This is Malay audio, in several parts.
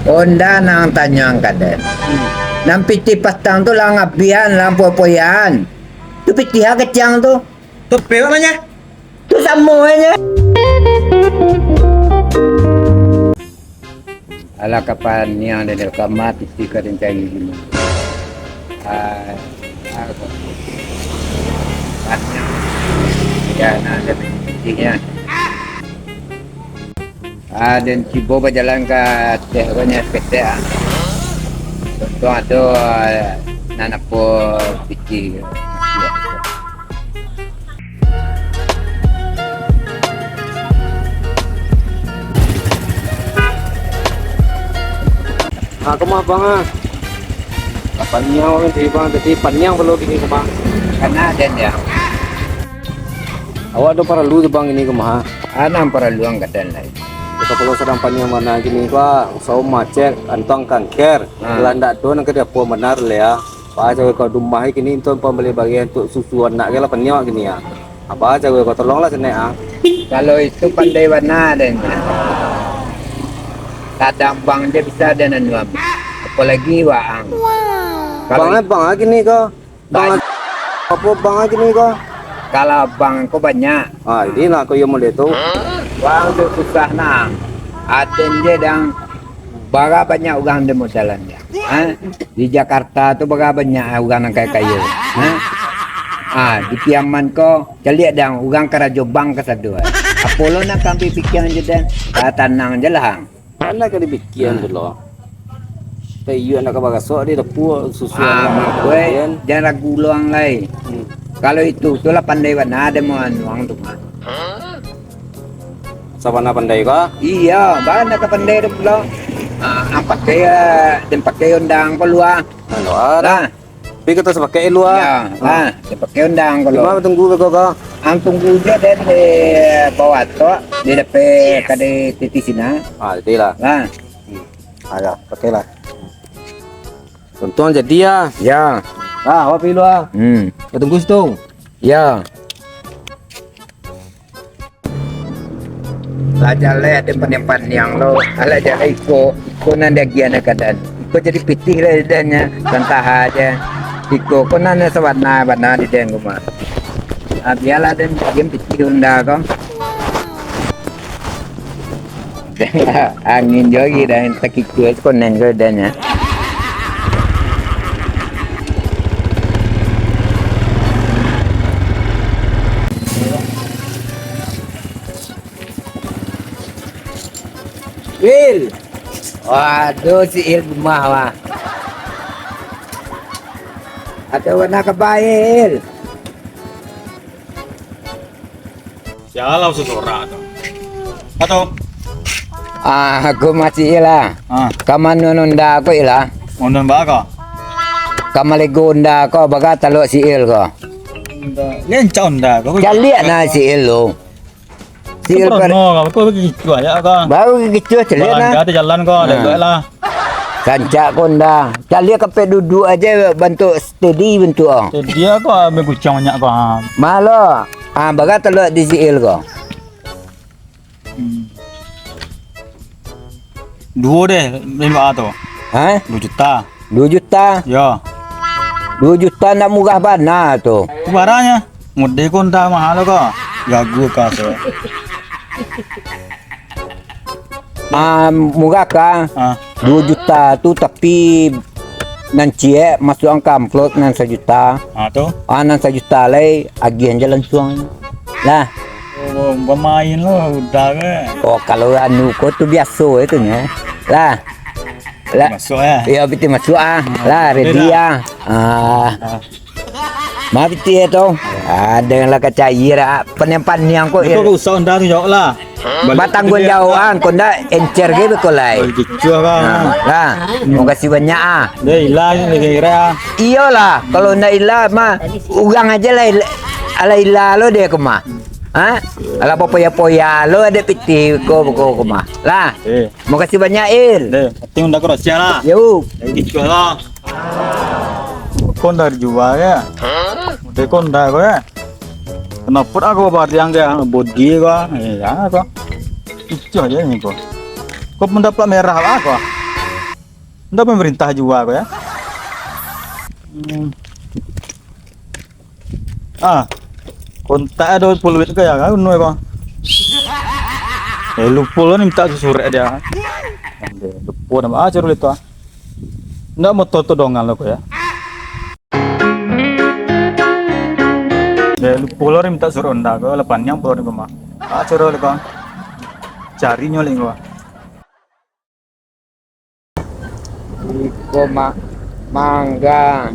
Onda nang tanyang kaden. Nang piti pastang tu lang apian, lang popoyan. Tu piti ha kecang tu. Tu pewa namanya? Tu semuanya. Ala kapan yang ada kamat piti kadang cari gini. Aku. Ya, ada pitinya. Dan si Boba jalan ke tehnya PT. Contoh ada nana po piti. Aku mah bang kapannya orang di bang jadi panjang perlu gini ke bang Karena ada ya. awak ada para lu bang ini ke mah Anam para luang kadan lain. kita perlu sedang panjang mana gini ka usau macet antong kanker landak tu nak dia po benar le ya apa aja kau rumah gini itu pembeli bagian untuk susu anak ke lah panjang gini ya apa aja kau tolonglah sini ah Kalau itu pandai warna dan kadang bang dia bisa dan nuam. Apalagi waang. bang gini kau bang apa bang gini kau Kalau bang ko banyak, ini lah kau yang mau tu waang tu susah nang. Aten dia dang baga banyak orang demo jalan dia. Di Jakarta tu baga banyak orang yang kaya. Di Piaman ko caliak dang orang karajo bang kesadua. Apolo nak kampi pikiran je dan tanang je lah. mana kali bikian dulu Tayu anak kabagasok dia pu susu Gue jangan ragu luang lai. Kalau itu itulah pandai warna ada mau uang tu mah. Sabana pandai ka? Iya, bahkan nak pandai tu pula. Pakai dan pakai undang keluar. Ano Lah, Pi kata sebagai elu ya, lah, dia pakai undang keluar. Gimana tunggu ko ka? Ang tunggu dia dan di bawah tu, di depan kade titi sina. Itu lah. Lah, Ada, pakailah. Tonton jadi ya. ya, Apa pilu ah? Tunggu situ. ya. Lajar le ada penempat yang lo, ala jadi iko nanda gian keadaan. Iko jadi pitih lah dannya, tentah aja. Iko nanda sewarna warna di den rumah. Biarlah dan game pitih unda ko. Angin jogi dan takik kuat konen ko dannya. Wil, waduh si Il gemah wah. Ada warna kebail. Sialau seseorang tu. Atau Aku masih ilah. Kaman nunda aku ilah. mondon baga. Kamalego unda ko baga talo si Il ko. Lencau nda. Kalian na si Il lo. Si Il per No, kau pergi gitu aja kau. baru gitu celian na. Ada jalan kau, ada lah. Kancak ko unda. Kalian kepe duduk aja bentuk steady bentuk oh. Dia kau ambil kucing banyak kau. Malo. Baga talo di si Il ko. Dua deh, lima atau. 2 juta. 2 juta. Ya. 2 juta nak murah bana tu. Barangnya. Mode kau nda mahal kau. Gagu kau tu. Murah ka 2 juta tu tapi nanti masuk angka amplop nan 1 juta. Tu. Nan 1 juta lagi agian jalan suang. Lah. Oh, bermain lo udah ke. Oh kalau anu ko tu biasa itu nya. Lah. Lah. Masuk ya. Ya betul masuk Lah ready Ma betul tu. Ada lah kacair penempan yang ko. Kau usah nda tu jauh lah. Batanggun jauhan ko nda encer ge ko lai. Gitu kau. Lah, terima kasih banyak Dia hilang ni kira. Iyalah, kalau ndak ilah mah urang aja lah ala ilah lo dia ke mah. Ala poya-poya lo ada piti ko mah. Lah, terima kasih banyak Il. Deh, ting nda kau sia lah. Yo, Gitu lah. Kau nda jual ya. Dia kau nda kau ya. Kenapa aku bawa yang dia bodi kau? Ya kau. Itu aja ni kau. Kau mendapat merah lah kau. Ndak pemerintah juga kok ya. Hmm. Kontak ada puluh itu ya kan nu kok. Lupa lah ni minta surat dia. Lupa nama aja dulu itu. Ndak mau toto dongan lo kok ya. Lupa lah ni minta surat ndak kok lepannya baru ni kok mah. Aja dulu kok. Cari nyoling kok. Iko mangga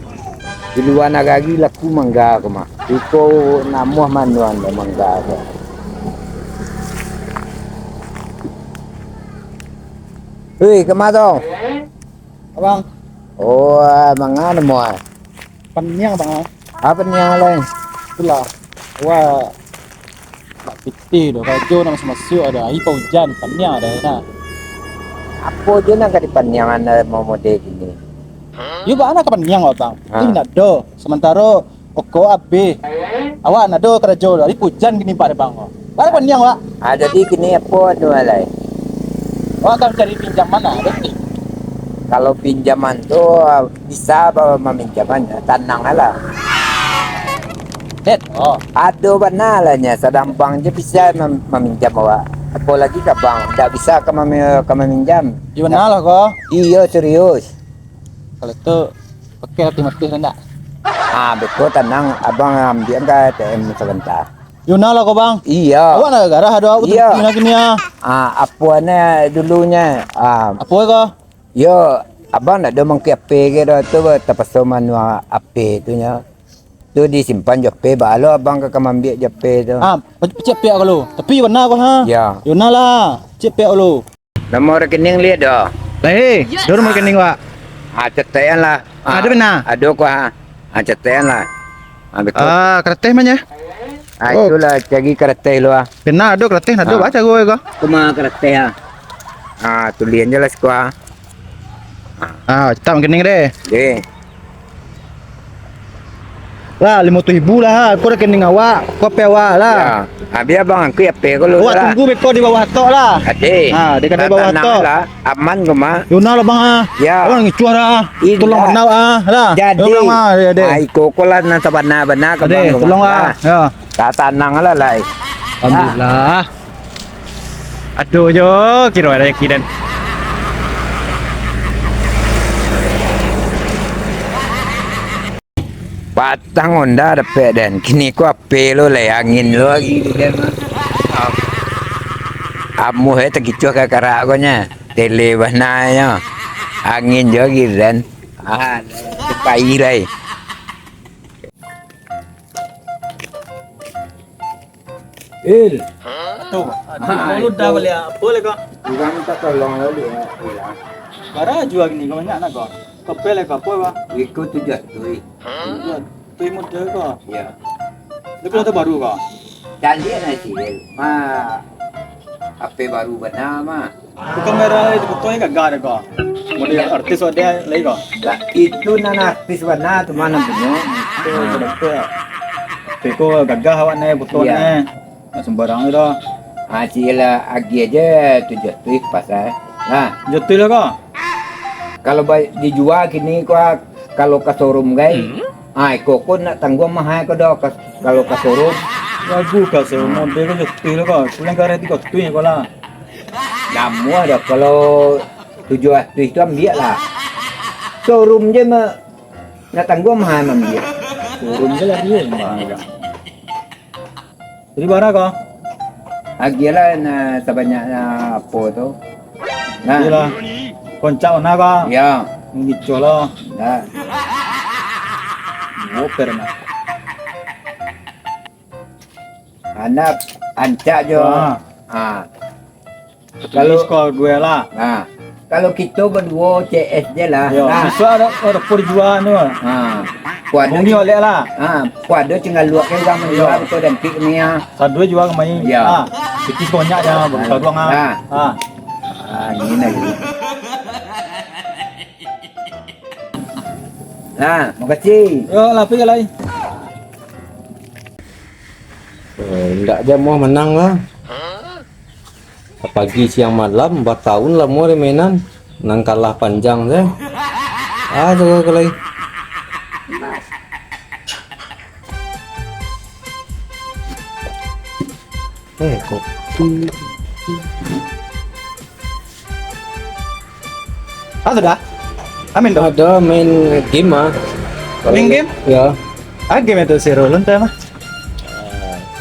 di luar nagagi laku mangga ko ma. Iko namuh manuan da mangga ko. Hei, kemana? Abang, Oh, mangga mo. panyang bang. Apa ni yang lain? Itulah. Wah, tak piti do kajo nama masuk ada ipau hujan panyang ada na. Apa je nak di panjangan mau model ini? Yo ba anak panyang bang. Ah. Ini nak do. Sementara oko abe. Awak nak do kerajo do. Ipau hujan gini pak bang. Mana panyang wak? Ada di kini apa tu lain? Awak akan cari pinjam mana? Ada ni. Kalau pinjaman tu bisa bawa meminjamannya tanang lah. Net. Oh. Ada benar lah nya sedang bank je bisa meminjam awak. Apalagi ke bank, tak bisa ke meminjam. Di mana lah kau? Iya serius. Kalau tu pakai hati mati rendah. Betul tenang, abang ambil ke ATM sebentar. Di mana lah kau bang? Iya. Awak nak garah ada awak Iya. tu lagi ni ah. Apuannya dulunya. Apa kau? Yo, abang nak demang ke AP ke dah tu terpaksa manual AP tu nya. Tu disimpan je AP, baru abang ke ambil je AP tu. Cek pihak kalau. Tapi mana kau ha? Ya. Di mana lah? Cek pihak kalau. Nombor rekening lihat dah. Leh, dorong rekening wak. Cetekan lah. Ada benar? Ada ko ha. Cetekan lah. Betul. Kertas mana? Itulah cari kertas lu ah. Benar ada kertas, ada baca gue kau. Kuma kertas tulisan jelas ko ah. Cetak rekening deh. Deh. Lah 500,000 lah. Kau rekening awak, kau pay awak lah. Ya. Biar bang aku AP ko lu Awak lah. tunggu beko di bawah tok lah. Ade. Di kedai bawah tok. Lah. Aman ko ma. Yuna lah bang ah. Ya. Awak ngicuah lah. Ida. Tolong kenal ah. Lah. Jadi. Tolong ah, ade. Iko ko lah nang sabana-bana ka Ade, bang. tolong ah. Ya. Tatanang lah lah. Alhamdulillah. Aduh yo, kira ada yakin. Patang Honda dapat dan kini ko AP lo lah angin lo lagi dan. Amu he tergicu ke karak ko nya. Tele bananya. Angin jo lagi dan. Pai lai. Tuh, lu dah boleh boleh kau. Juga minta tolong lo dia. Bara jual gini kau banyak nak kau. Kau pelek kau apa kau? Ikut tu jatuh. Tu model kau. Ya. Lepas tu baru kau. Jadi na sih. HP baru benar mah. Tu kamera itu betul enggak gak ada kau. Model artis ada lagi kau. Lah itu nana artis benar tu mana punya. Tu betul. Teko gagah awak ni betul ni. Nak sembarang itu. Cila agi aja tu jatuh pasal. Nah, Jatuh lah kau. kalau dijual kini kau kalau ke showroom guys. Kok nak tanggung mahal kau dah kalau ke showroom. Lagu kau se model kau jatuh lah kau. Pulang kau reti kau tu yang kau lah. Namu ada kalau tujuan itu ambil lah. Showroom je mah nak tanggung mahal ambil. Turun je lah dia. Jadi bara kau. Agilah na sebanyak apa tu. Yalah. Koncak mana kau? Ya. Ngicu lah. Dah. Oh pernah. Anak ancak je. Kalau kau gue lah. Kalau kita berdua CS je lah. Ya, bisa ada perjuangan tu. Kuada Bumi oleh lah. kuada tinggal luak ke orang menjual betul dan pik ni Satu juga kemain. Ya. Sikit banyak dah, bukan ruang ah. Ini lagi. Makasih. Yo, lapis ke lain. Ndak aja mau menang lah. Pagi siang malam 4 tahun lah mau mainan. Nang kalah panjang deh. Coba kalau kopi. Sudah. Amin dong. Ada main game ah. Main game? Ya. Game itu si Roland mah.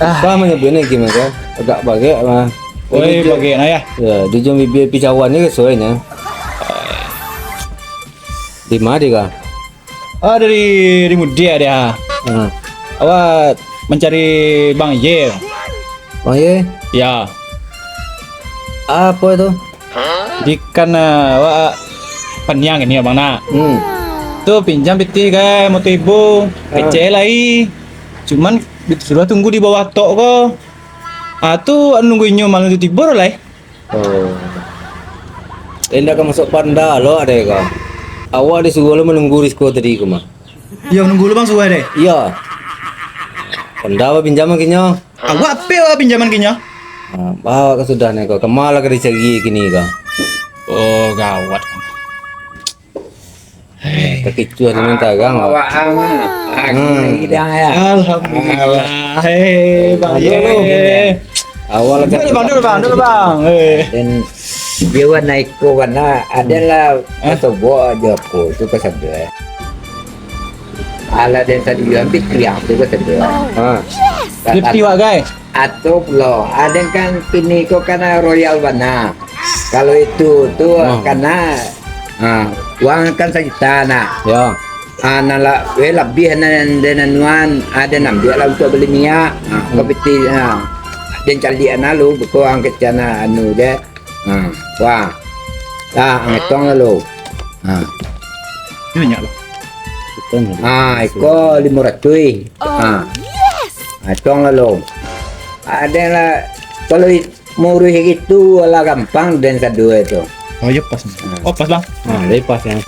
Apa menyebutnya game kan? Agak bagai mah. Woi, bagian ya. Ya, di jam bibi pijawan ni soalnya. Di mana dia? Oh, dari Mudia dia. Awak mencari Bang Ye. Oh ye, Ya. apa itu? Di kan awak penyang ini ya Bang nak. Tuh pinjam piti kan motor ibu. Kecil lagi. Cuman sudah tunggu di bawah tok kok. Tu nungguinnya malam itu tibur lah. Oh. Tidak akan masuk panda lo ada ya? Awak disuruh lo menunggu risiko tadi ke mah? Ya nunggu lu Bang suwe deh. Iya. Panda apa pinjaman kinyo? Awak apa pinjaman kinya? Bawa ke sudah nih kau. Kemala ke dicari kini kau. Oh, gawat. Kekicuan minta gang. Bawa hidang ya. Alhamdulillah. Hei, Bang Ye. Awal Dulu Bang. Dan dia warna iko warna adalah atau buah aja aku itu kesebelah. Ala dan tadi bilang pikir aku kesebelah. Lipti wak guys. Atau lo ada kan kini kok karena royal warna. Kalau itu tuh karena uang kan sejuta nak. Ya. Nala lebih nanuan ada nambil lah untuk beli minyak. Kompeti dan cari lalu buku angkat cana anu deh. Wah. Angkat tong lalu. Ini banyak loh. Iko 500. Tong lalu. Ada lah kalau murah gitu lah gampang dan kedua itu. Oh iya pas. Oh pas Bang. Lepas ya.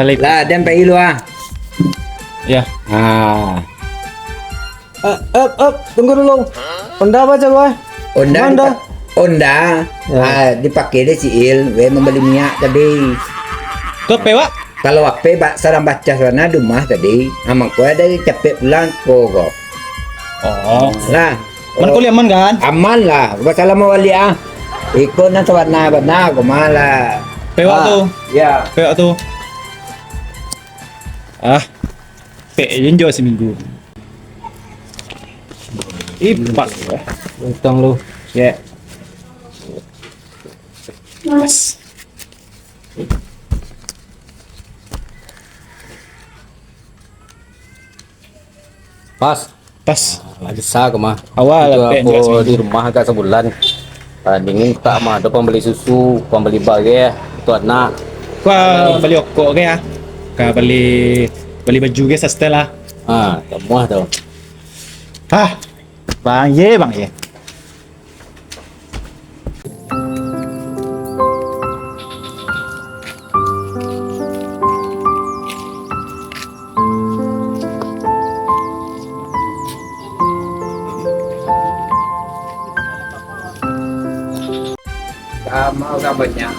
Lepas. Lah dan pergi lu Ya. Tunggu dulu. Panda apa coba? Onda dipakai deh siil, we membeli minyak tadi. Tuh pewak. Kalau apa sarang baca sana rumah tadi, amang kau ada capek pulang kok. Oh. Lah, Man kuliah aman kan? aman lah. Wassalamu wali Ikut na warna ko malah. Pewak tuh. Ya. Pewak tuh. Pe seminggu. Ipat. Untung lu. Ya. Pas. Pas. Pas. Bisa ke mah. Awal Itu pe aku di rumah agak sebulan. Dingin tak mah ada pembeli susu, pembeli bagai itu anak. Kau beli okok ke ya? Kau beli baju ke sastel lah. Semua tuh. Bang Ye. Mau gak banyak.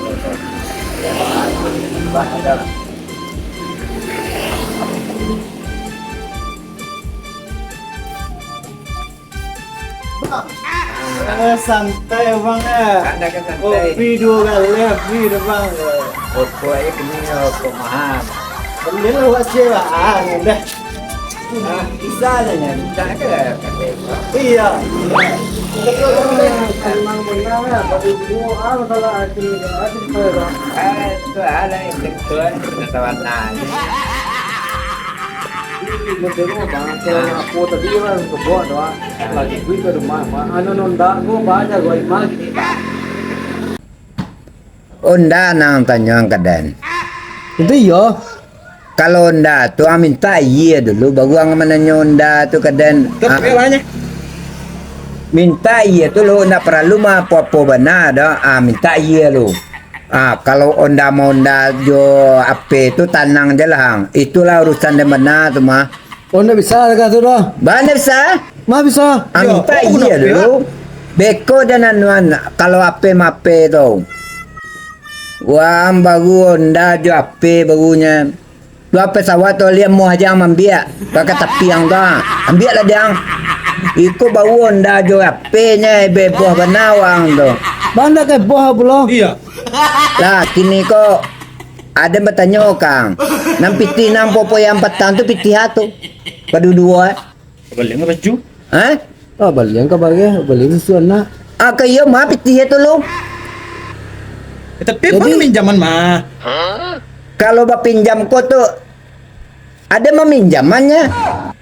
Santai bang ya. Ada kan santai. Kopi 2 kali kopi bang. Kopi aja kini kok mahal. Beli lu aja bang. Udah. Bisa aja nya, bisa ke kakek. Iya. Emang benar ya, bagi semua masalah akhir Itu ada yang dekat warna. aku tadi kan kebot doang lagi gue ke rumah nonda gue baca gue imah gini Onda nang tanya kadan. itu iya Kalau onda tu minta iya dulu baru ang mananya onda tu kadan. Banyak. Minta iya tu lo nak perlu mah apa benar dah. Minta iya lo. Kalau onda mau onda jo apa tu tanang je lah. Itulah urusan dia benar tu mah. Onda bisa dekat tu dah Mana bisa? mah bisa Minta iya dulu. Beko dan anuan kalau apa mape tu. Wah baru onda jo apa barunya. Dua pesawat tu liam mu aja ambil. Pakai tepi yang dah. Ambil lah dia. Iku bau nda jo ape-nya buah benawang tu. Banda ke buah pula. Iya. Lah kini kok ada bertanya kang. Nam piti nam popo yang petang tu piti hatu. Padu dua. Balik nggak baju? Hah? Oh, balik ke balik susuan nak. Ah kayo mah piti itu lo. Tapi apa pinjaman mah? Kalau pinjam kau tu ada meminjamannya.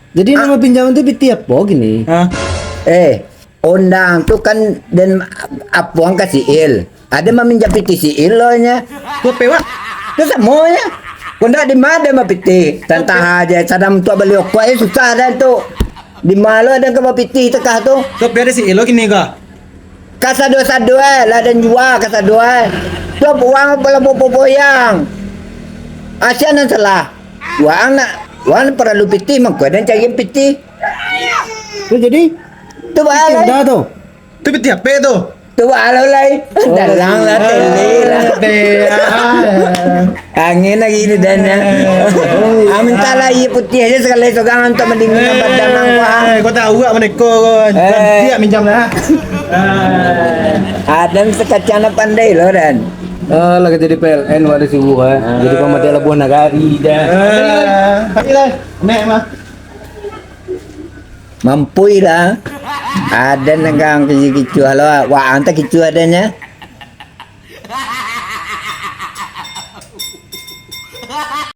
Jadi nama pinjaman itu piti apa gini? Hah? Undang tu kan dan apuang kasih il. Ada meminjam piti si ilonya. Tuh pewa. Tu semuanya. Kunda di mana mah piti. Tantah aja sadam tu beli kuat susah dan tu. Di mana ada ke piti tekah tu? Tuh pewa si Elo gini kah? Kasa dua lah dan jual kasa dua. Tu uang pala popo yang. Asian yang salah. Uang perlu piti mak dan cari piti. Tu jadi Tu balai. dah tu. Tuh peti apa itu? Tu balai. Dalang lah teli lah. Angin lagi ni dan amin tala iya putih aja sekali sogangan untuk mendingin badan angkuh. Kau tahu gak mereka kan? Dia minjam lah. Adam sekacana pandai loh dan. Lah jadi PLN wadah subuh Jadi pemati lah buah nagari dah. Lah, nek mah. Mampu lah. Ada negang kicu halo, wah anta kicu adanya.